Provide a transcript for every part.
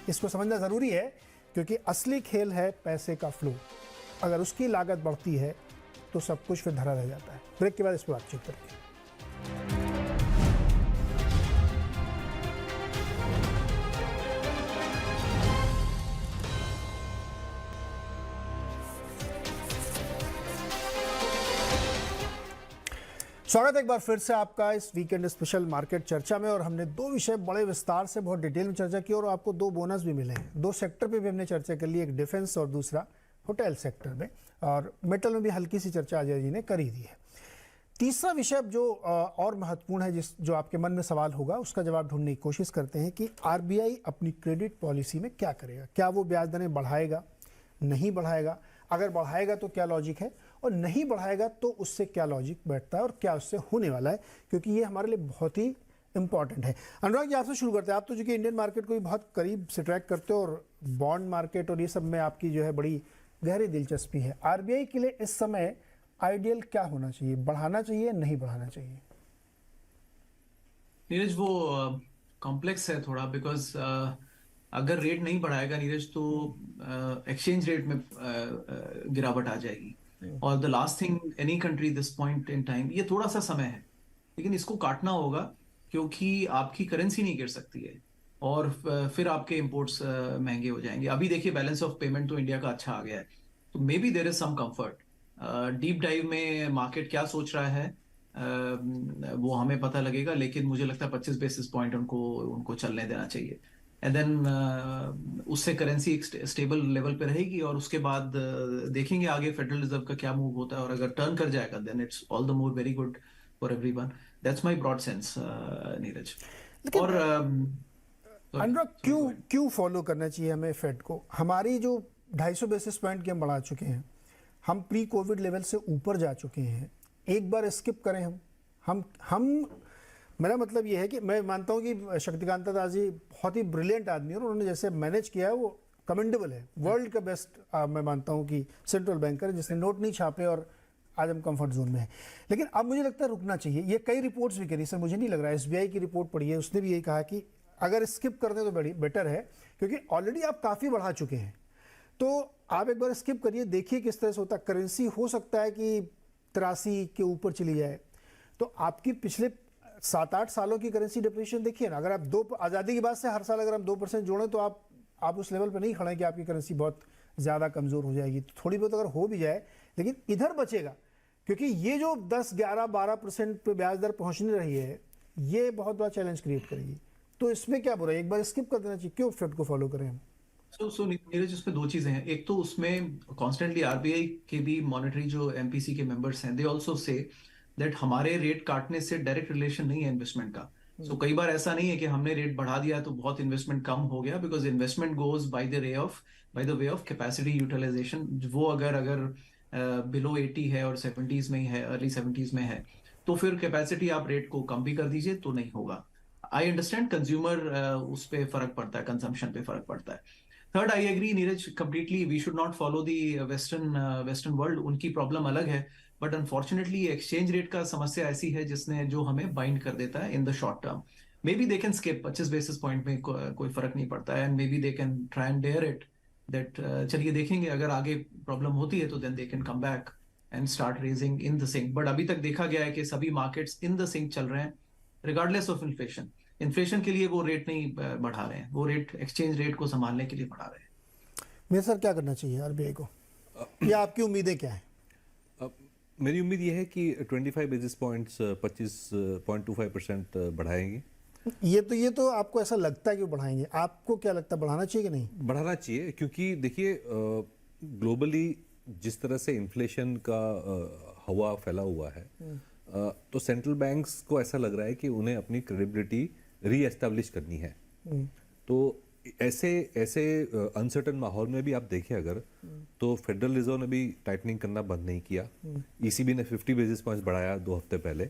इसको समझना ज़रूरी है, क्योंकि असली खेल है पैसे का फ्लो। अगर उसकी लागत बढ़ती है तो सब कुछ फिर धरा रह जाता है। ब्रेक के बाद इस पर बातचीत करेंगे। स्वागत है एक बार फिर से आपका इस वीकेंड स्पेशल मार्केट चर्चा में। और हमने दो विषय बड़े विस्तार से बहुत डिटेल में चर्चा की और आपको दो बोनस भी मिले हैं। दो सेक्टर पे भी हमने चर्चा कर ली, एक डिफेंस और दूसरा होटल सेक्टर में, और मेटल में भी हल्की सी चर्चा अजय जी ने करी दी है। तीसरा विषय जो और महत्वपूर्ण है, जो आपके मन में सवाल होगा, उसका जवाब ढूंढने की कोशिश करते हैं कि आरबीआई अपनी क्रेडिट पॉलिसी में क्या करेगा। क्या वो ब्याज दरें बढ़ाएगा, नहीं बढ़ाएगा? अगर बढ़ाएगा तो क्या लॉजिक है, और नहीं बढ़ाएगा तो उससे क्या लॉजिक बैठता है और क्या उससे होने वाला है, क्योंकि ये हमारे लिए बहुत ही इंपॉर्टेंट है। अनुराग जी, आपसे शुरू करते हैं। आप तो जो कि इंडियन मार्केट को भी बहुत करीब से ट्रैक करते हो और बॉन्ड मार्केट और ये सब में आपकी जो है बड़ी गहरी दिलचस्पी है। आरबीआई के लिए इस समय आइडियल क्या होना चाहिए? बढ़ाना चाहिए, नहीं बढ़ाना चाहिए? नीरज, वो कॉम्प्लेक्स है थोड़ा, बिकॉज अगर रेट नहीं बढ़ाएगा नीरज तो एक्सचेंज रेट में गिरावट आ जाएगी। और the last thing any country this point in time, ये थोड़ा सा समय है लेकिन इसको काटना होगा, क्योंकि आपकी करेंसी नहीं गिर सकती है और फिर आपके इंपोर्ट्स महंगे हो जाएंगे। अभी देखिए बैलेंस ऑफ पेमेंट तो इंडिया का अच्छा आ गया है, तो maybe there is some comfort. Deep dive में मार्केट क्या सोच रहा है वो हमें पता लगेगा, लेकिन मुझे लगता है 25 बेसिस पॉइंट उनको उनको चलने देना चाहिए। एंड देन उससे करेंसी एक स्टेबल लेवल पे रहेगी और उसके बाद देखेंगे आगे फेडरल रिजर्व का क्या मूव होता है। और अगर टर्न कर जाएगा then it's all the more very good for everyone. That's my broad sense Neeraj. लेकिन और अनुराग, क्यों फॉलो करना चाहिए हमें फेड को? हमारी जो 250 बेसिस पॉइंट की हम बढ़ा चुके हैं, हम प्री कोविड लेवल से ऊपर जा चुके हैं। एक बार स्किप करें हम मेरा मतलब ये है कि मैं मानता हूँ कि शक्तिकांता दास जी बहुत ही ब्रिलियंट आदमी है और उन्होंने जैसे मैनेज किया है वो कमेंडेबल है। वर्ल्ड का बेस्ट मैं मानता हूँ कि सेंट्रल बैंकर है जिसने नोट नहीं छापे और आज हम कंफर्ट जोन में है। लेकिन अब मुझे लगता है रुकना चाहिए। ये कई रिपोर्ट्स भी करी सर, मुझे नहीं लग रहा है। एसबीआई की रिपोर्ट पढ़ी है, उसने भी यही कहा कि अगर स्किप कर दें तो बड़ी बेटर है, क्योंकि ऑलरेडी आप काफ़ी बढ़ा चुके हैं। तो आप एक बार स्किप करिए, देखिए किस तरह से होता है। करेंसी हो सकता है कि 83 के ऊपर चली जाए, तो आपकी पिछले 7-8 सालों की करेंसी डिप्रिशिएशन देखिए ना। अगर आप दो आज़ादी के बाद से हर साल अगर हम 2% जोड़ें तो आप उस लेवल पर नहीं खड़े कि आपकी करेंसी बहुत ज़्यादा कमज़ोर हो जाएगी। तो थोड़ी बहुत अगर हो भी जाए लेकिन इधर बचेगा, क्योंकि ये जो 10, 11, 12% पे ब्याज दर पहुँचने रही है, ये बहुत बड़ा चैलेंज क्रिएट करेगी। तो इसमें क्या बुरा है? एक बार स्किप कर देना चाहिए। क्यों फेड को फॉलो करें हम? सो नीरज, उसमें दो चीजें हैं। एक तो उसमें कॉन्स्टेंटली आरबीआई के भी मॉनेटरी जो एमपीसी के मेंबर्स हैं, दे आल्सो से दैट हमारे रेट काटने से डायरेक्ट रिलेशन नहीं है इन्वेस्टमेंट का। सो कई बार ऐसा नहीं है कि हमने रेट बढ़ा दिया तो बहुत इन्वेस्टमेंट कम हो गया, because investment goes by the way of capacity utilisation. वो अगर बिलो 80 है और 70s में ही है, अर्ली 70s में है, तो फिर कैपेसिटी आप रेट को कम भी कर दीजिए तो नहीं होगा। आई अंडरस्टैंड कंज्यूमर उस पर फर्क पड़ता है, कंजम्पशन पे फर्क पड़ता है। Third, I agree Neeraj completely, we should not follow the western world. उनकी प्रॉब्लम अलग है, बट अनफॉर्चुनेटली एक्सचेंज रेट का समस्या ऐसी है जिसने जो हमें बाइंड कर देता है in the short term. Maybe they can skip 25 basis point में, कोई फर्क नहीं पड़ता है, and maybe they can try and dare it that. चलिए देखेंगे, अगर आगे प्रॉब्लम होती है तो then they can come back and start raising in the sync. But अभी तक देखा गया है कि सभी मार्केट्स इन द सिंक चल रहे हैं रिगार्डलेस ऑफ इन्फ्लेशन। इन्फ्लेशन के लिए वो रेट नहीं बढ़ा रहे हैं, वो रेट एक्सचेंज रेट को संभालने के लिए बढ़ा रहे हैं। मेरे सर, क्या करना चाहिए आरबीआई को, या आपकी उम्मीदें क्या हैं? मेरी उम्मीद यह है कि 25 बेसिस पॉइंट्स 25.25% बढ़ाएंगे। ये तो आपको ऐसा लगता है कि वो बढ़ाएंगे। आपको क्या लगता है, बढ़ाना चाहिए कि नहीं? बढ़ाना चाहिए, क्योंकि देखिए ग्लोबली जिस तरह से इन्फ्लेशन का हवा फैला हुआ है, तो सेंट्रल बैंक्स को ऐसा लग रहा है कि उन्हें अपनी क्रेडिबिलिटी रीएस्टैब्लिश करनी है। तो ऐसे अनसर्टन माहौल में भी आप देखें अगर, तो फेडरल रिजर्व ने भी टाइटनिंग करना बंद नहीं किया। ईसीबी ने 50 बेसिस पॉइंट्स बढ़ाया 2 हफ्ते पहले।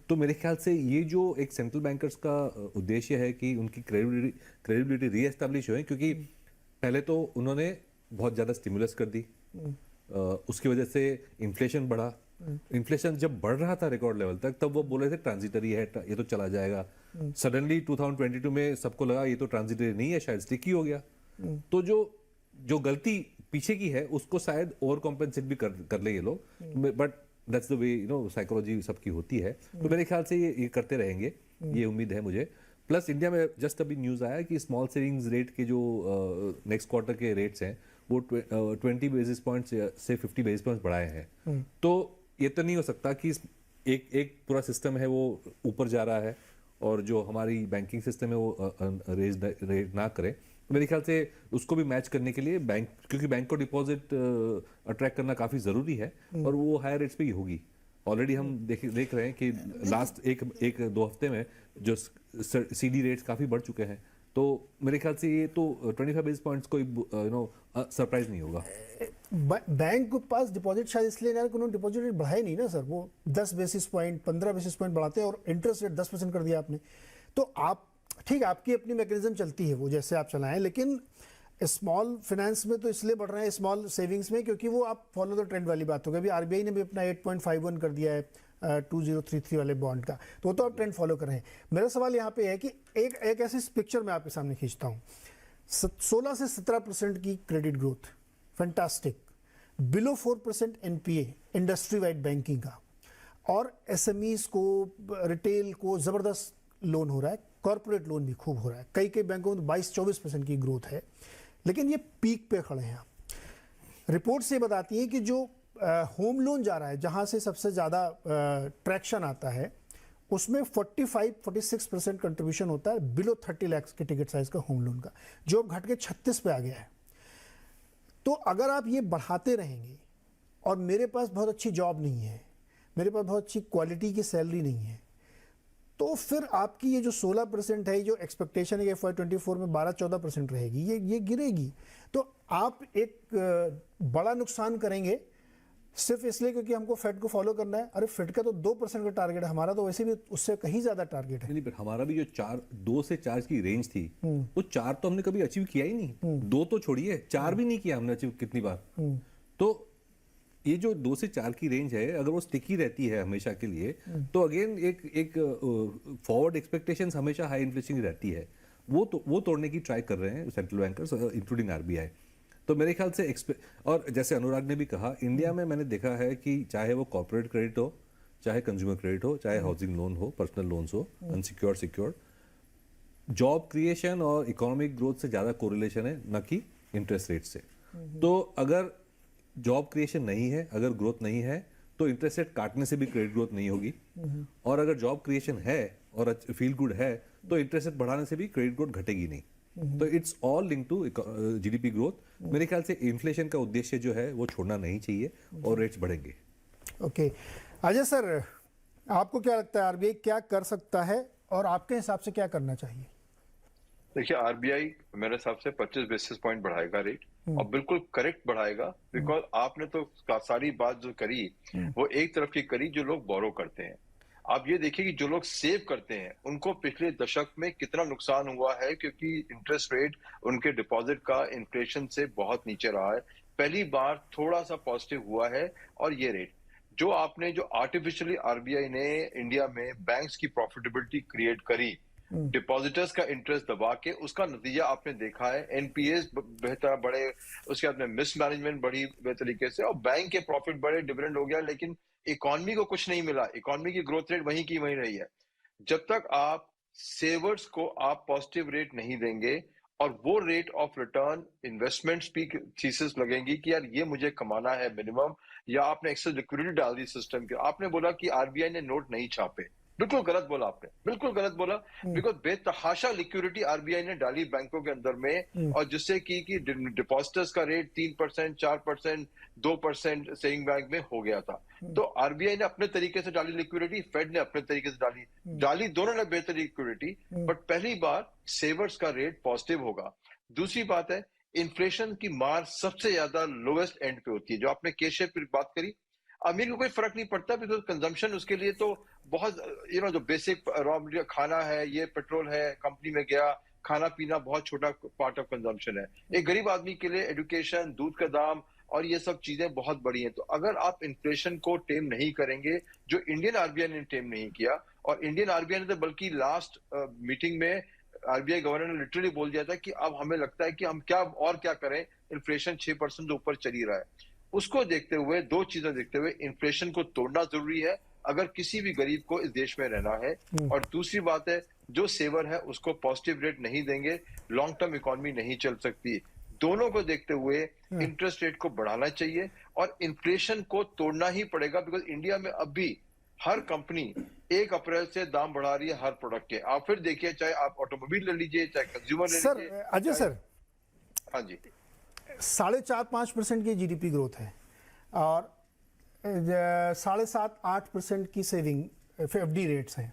तो मेरे ख्याल से ये जो एक सेंट्रल बैंकर्स का उद्देश्य है कि उनकी क्रेडिबिलिटी रीएस्टैब्लिश हो, क्योंकि पहले तो उन्होंने बहुत ज़्यादा स्टिमुलस कर दी, उसकी वजह से इन्फ्लेशन बढ़ा। इन्फ्लेशन जब बढ़ रहा था रिकॉर्ड लेवल तक, तब वो बोले थे ट्रांजिटरी है, ये तो चला जाएगा। सडनली 2022 में सबको लगा ये तो ट्रांजिटरी नहीं है, शायद स्टिकी हो गया। तो जो गलती पीछे की है उसको शायद ओवर कॉम्पेंसेट भी कर ले ये लोग, but that's the way psychology सबकी होती है। तो मेरे ख्याल से ये करते रहेंगे, ये उम्मीद है मुझे। प्लस इंडिया में जस्ट अभी न्यूज़ आया कि स्मॉल सेविंग्स रेट के जो नेक्स्ट क्वार्टर के रेट्स हैं वो 20 बेसिस पॉइंट्स से 50 बेसिस पॉइंट्स बढ़ाए हैं। तो ये तो नहीं हो सकता कि एक पूरा सिस्टम है वो ऊपर जा रहा है और जो हमारी बैंकिंग सिस्टम है वो रेज ना करे। तो मेरे ख्याल से उसको भी मैच करने के लिए बैंक, क्योंकि बैंक को डिपॉजिट अट्रैक्ट करना काफ़ी ज़रूरी है और वो हायर रेट्स पे ही होगी। ऑलरेडी हम देख रहे हैं कि लास्ट एक दो हफ्ते में जो CD रेट्स काफ़ी बढ़ चुके हैं। तो मेरे ख्याल से ये तो 25 बेसिस पॉइंट्स कोई सरप्राइज नहीं होगा। बैंक के पास डिपॉजिट शायद इसलिए ना कि उन्होंने डिपॉजिट रेट बढ़ाया नहीं ना सर, वो 10 बेसिस पॉइंट 15 बेसिस पॉइंट बढ़ाते हैं और इंटरेस्ट रेट 10% कर दिया आपने। तो आप ठीक, आपकी अपनी मैकेनिज्म चलती है वो जैसे आप चलाएं, लेकिन स्मॉल फाइनेंस में तो इसलिए बढ़ रहे हैं, स्मॉल सेविंग्स में, क्योंकि वो आप फॉलो द ट्रेंड वाली बात हो गई। अभी RBI ने भी अपना 8.51 कर दिया है 2033 वाले बॉन्ड का, तो आप ट्रेंड फॉलो कर रहे हैं। मेरा सवाल यहाँ पे है कि एक ऐसी पिक्चर मैं आपके सामने खींचता हूँ, 16 से 17% की credit growth, fantastic, below 4% NPA industry wide banking का, और SMEs को, रिटेल को ज़बरदस्त लोन हो रहा है, कॉर्पोरेट लोन भी खूब हो रहा है, कई बैंकों में 22-24% की ग्रोथ है। लेकिन ये पीक पे खड़े हैं। रिपोर्ट से बताती है कि जो होम लोन जा रहा है, जहां से सबसे ज़्यादा ट्रैक्शन आता है, उसमें 45-46% कंट्रीब्यूशन होता है बिलो 30 लाख के टिकट साइज का होम लोन का, जो अब घट के 36 पे आ गया है। तो अगर आप ये बढ़ाते रहेंगे और मेरे पास बहुत अच्छी जॉब नहीं है, मेरे पास बहुत अच्छी क्वालिटी की सैलरी नहीं है, तो फिर आपकी ये जो 16% है, जो एक्सपेक्टेशन है कि FY24 में 12-14% रहेगी, ये गिरेगी। तो आप एक बड़ा नुकसान करेंगे सिर्फ इसलिए क्योंकि हमको फेड को फॉलो करना है। अरे फेड का तो 2% का टारगेट है, हमारा तो वैसे भी उससे कहीं ज्यादा टारगेट है। नहीं, पर हमारा भी जो 2 से 4 की रेंज थी, वो 4 तो हमने कभी अचीव किया ही नहीं। 2 तो छोड़िए, 4 भी नहीं किया हमने अचीव कितनी बार। तो ये जो 2 से 4 की रेंज है, अगर वो स्टिकी रहती है हमेशा के लिए, तो अगेन एक फॉरवर्ड एक्सपेक्टेशंस हमेशा हाई इन्फ्लेशन की रहती है, वो तोड़ने की ट्राई कर रहे हैं सेंट्रल बैंकर्स इंक्लूडिंग RBI। तो मेरे ख्याल से और जैसे अनुराग ने भी कहा, इंडिया में मैंने देखा है कि चाहे वो कॉर्पोरेट क्रेडिट हो, चाहे कंज्यूमर क्रेडिट हो, चाहे हाउसिंग लोन हो, पर्सनल लोन्स हो, अनसिक्योर्ड सिक्योर्ड, जॉब क्रिएशन और इकोनॉमिक ग्रोथ से ज़्यादा कोरिलेशन है, न कि इंटरेस्ट रेट से। तो अगर जॉब क्रिएशन नहीं है, अगर ग्रोथ नहीं है, तो इंटरेस्ट रेट काटने से भी क्रेडिट ग्रोथ नहीं होगी। और अगर जॉब क्रिएशन है और फील गुड है, तो इंटरेस्ट रेट बढ़ाने से भी क्रेडिट ग्रोथ घटेगी नहीं। तो it's all link to GDP growth. मेरे ख्याल से इन्फ्लेशन का उद्देश्य जो है वो छोड़ना नहीं चाहिए और रेट्स बढ़ेंगे। ओके, अजय सर, आपको क्या लगता है RBI क्या कर सकता है और आपके हिसाब से क्या करना चाहिए? देखिए, RBI मेरे हिसाब से 25 बेसिस पॉइंट बढ़ाएगा रेट, और बिल्कुल करेक्ट बढ़ाएगा, बिकॉज आपने तो सारी बात जो करी वो एक तरफ की करी जो लोग बोरो करते हैं। आप ये देखिए कि जो लोग सेव करते हैं उनको पिछले दशक में कितना नुकसान हुआ है, क्योंकि इंटरेस्ट रेट उनके डिपॉजिट का इन्फ्लेशन से बहुत नीचे रहा है। पहली बार थोड़ा सा पॉजिटिव हुआ है, और ये रेट जो आपने जो आर्टिफिशियली RBI ने इंडिया में बैंक्स की प्रॉफिटेबिलिटी क्रिएट करी, डिपॉजिटर्स का इंटरेस्ट दबा के, उसका नतीजा आपने देखा है। NPAs बेहतर बढ़े, उसके बाद में मिसमैनेजमेंट बढ़ी बेहतर तरीके से, और बैंक के प्रॉफिट बढ़े, डिविडेंड हो गया, लेकिन इकोनॉमी को कुछ नहीं मिला। इकोनॉमी की ग्रोथ रेट वहीं की वहीं रही है। जब तक आप सेवर्स को आप पॉजिटिव रेट नहीं देंगे और वो रेट ऑफ रिटर्न इन्वेस्टमेंट्स भी थीसिस लगेंगी कि यार ये मुझे कमाना है मिनिमम, या आपने एक्सेस लिक्विडिटी डाल दी सिस्टम के। आपने बोला कि RBI ने नोट नहीं छापे, बिल्कुल गलत बोला आपने, बिल्कुल गलत बोला, बिकॉज बेतहाशा लिक्विडिटी RBI ने डाली बैंकों के अंदर में, और जिससे कि डिपॉजिटर्स का रेट 3%, 4%, 2% सेविंग बैंक में हो गया था। तो RBI ने अपने तरीके से डाली लिक्विडिटी, फेड ने अपने तरीके से डाली, दोनों ने बेहतर लिक्विडिटी, बट पहली बार सेवर्स का रेट पॉजिटिव होगा। दूसरी बात है, इन्फ्लेशन की मार सबसे ज्यादा लोएस्ट एंड पे होती है, जो आपने K-शेप की बात करी। अमीर को कोई फर्क नहीं पड़ता, बिकॉज कंजम्पशन उसके लिए तो बहुत जो बेसिक रॉ मटेरियल खाना है, ये पेट्रोल है, कंपनी में गया, खाना पीना बहुत छोटा पार्ट ऑफ कंजम्पशन है। एक गरीब आदमी के लिए एजुकेशन, दूध का दाम और ये सब चीजें बहुत बड़ी हैं। तो अगर आप इन्फ्लेशन को टेम नहीं करेंगे, जो इंडियन RBI ने टेम नहीं किया, और इंडियन RBI ने तो बल्कि लास्ट मीटिंग में आरबीआई गवर्नर ने लिटरली बोल दिया था कि अब हमें लगता है कि हम क्या करें, इन्फ्लेशन 6% से ऊपर चली रहा है। उसको देखते हुए, दो चीजें देखते हुए, इन्फ्लेशन को तोड़ना जरूरी है अगर किसी भी गरीब को इस देश में रहना है, और दूसरी बात है जो सेवर है उसको पॉजिटिव रेट नहीं देंगे, लॉन्ग टर्म इकोनॉमी नहीं चल सकती। दोनों को देखते हुए इंटरेस्ट रेट को बढ़ाना चाहिए और इन्फ्लेशन को तोड़ना ही पड़ेगा, बिकॉज इंडिया में अब भी हर कंपनी 1 अप्रैल से दाम बढ़ा रही है हर प्रोडक्ट के। आप फिर देखिए, चाहे आप ऑटोमोबाइल ले लीजिए, चाहे कंज्यूमर ले लीजिए। सर अजय सर, हाँ जी, 4.5-5% की जीडीपी ग्रोथ है और 7.5-8% की सेविंग एफडी रेट्स हैं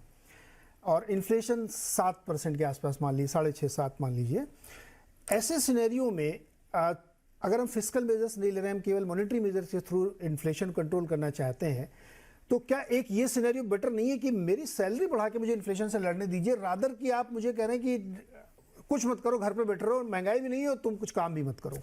और इन्फ्लेशन 7% के आसपास मान लीजिए, 6.5-7 मान लीजिए। ऐसे सिनेरियो में अगर हम फिस्कल मेजर्स नहीं ले रहे हैं, हम केवल मॉनेटरी मेजर्स के थ्रू इन्फ्लेशन कंट्रोल करना चाहते हैं, तो क्या एक ये सिनेरियो बेटर नहीं है कि मेरी सैलरी बढ़ा के मुझे इन्फ्लेशन से लड़ने दीजिए, रादर कि आप मुझे कह रहे हैं कि कुछ मत करो, घर पे बैठे रहो, महंगाई भी नहीं है और तुम कुछ काम भी मत करो।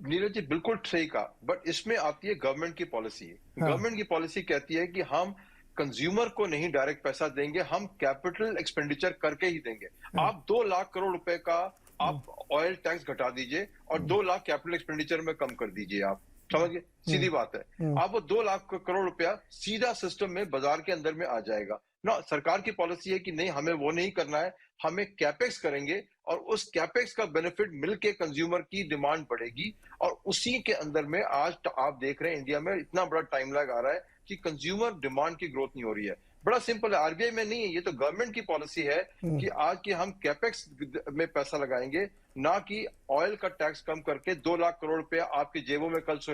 नीरज जी बिल्कुल सही कहा, बट इसमें आती है गवर्नमेंट की पॉलिसी। गवर्नमेंट की पॉलिसी कहती है कि हम कंज्यूमर को नहीं डायरेक्ट पैसा देंगे, हम कैपिटल एक्सपेंडिचर करके ही देंगे। आप 2 लाख करोड़ रुपए का आप ऑयल टैक्स घटा दीजिए और 2 लाख कैपिटल एक्सपेंडिचर में कम कर दीजिए। आप समझिए, सीधी बात है। आप वो 2 लाख करोड़ रुपया सीधा सिस्टम में, बाजार के अंदर में आ जाएगा ना। सरकार की पॉलिसी है कि नहीं, हमें वो नहीं करना है, हमें कैपेक्स करेंगे और उस कैपेक्स का बेनिफिट मिलके कंज्यूमर की डिमांड बढ़ेगी। और उसी के अंदर में आज आप देख रहे हैं इंडिया में इतना बड़ा टाइम लैग आ रहा है कि कंज्यूमर डिमांड की ग्रोथ नहीं हो रही है। बड़ा सिंपल है, आरबीआई में नहीं है, ये तो गवर्नमेंट की पॉलिसी है कि आज की हम कैपेक्स में पैसा लगाएंगे, ना कि ऑयल का टैक्स कम करके 2 लाख करोड़ रुपया आपकी जेबों में कल से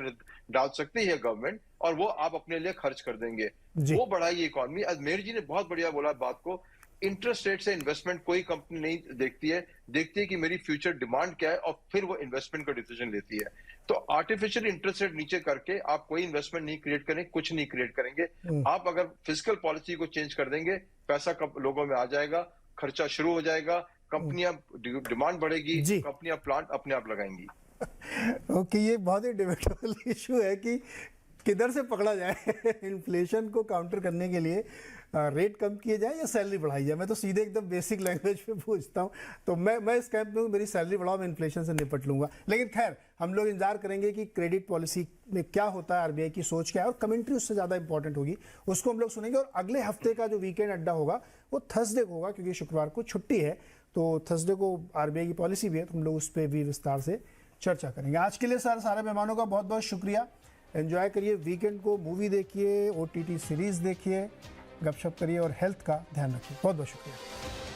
डाल सकती है गवर्नमेंट और वो आप अपने लिए खर्च कर देंगे। वो बढ़ाई इकोनॉमी। अजमेर जी ने बहुत बढ़िया बोला बात को। इंटरेस्ट रेट से इन्वेस्टमेंट कोई कंपनी नहीं देखती है कि मेरी फ्यूचर डिमांड क्या है और फिर वो इन्वेस्टमेंट का डिसीजन लेती है। तो आर्टिफिशियल इंटरेस्ट रेट नीचे करके आप कोई इन्वेस्टमेंट नहीं क्रिएट करें, कुछ नहीं क्रिएट करेंगे। आप अगर फिजिकल पॉलिसी को चेंज कर देंगे, पैसा लोगों में आ जाएगा, खर्चा शुरू हो जाएगा, कंपनियां डिमांड बढ़ेगी, कंपनियां प्लांट अपने आप लगाएंगी। ओके, ये बहुत ही डिबेटेबल इशू है कि किधर से पकड़ा जाए इन्फ्लेशन को काउंटर करने के लिए, रेट कम किए जाए या सैलरी बढ़ाई जाए। मैं तो सीधे एकदम बेसिक लैंग्वेज में पूछता हूँ, तो मैं इस कैंप में मेरी सैलरी बढ़ाओ, मैं इन्फ्लेशन से निपट लूंगा। लेकिन खैर, हम लोग इंतजार करेंगे कि क्रेडिट पॉलिसी में क्या होता है, आरबीआई की सोच क्या है, और कमेंट्री उससे ज़्यादा इंपॉर्टेंट होगी, उसको हम लोग सुनेंगे। और अगले हफ्ते का जो वीकेंड अड्डा होगा वो थर्सडे को होगा, क्योंकि शुक्रवार को छुट्टी है, तो थर्सडे को आरबीआई की पॉलिसी भी है, तो हम लोग उस पर भी विस्तार से चर्चा करेंगे। आज के लिए सर, सारे मेहमानों का बहुत बहुत शुक्रिया। एंजॉय करिए वीकेंड को, मूवी देखिए, ओटीटी सीरीज़ देखिए, गपशप करिए और हेल्थ का ध्यान रखिए। बहुत बहुत शुक्रिया।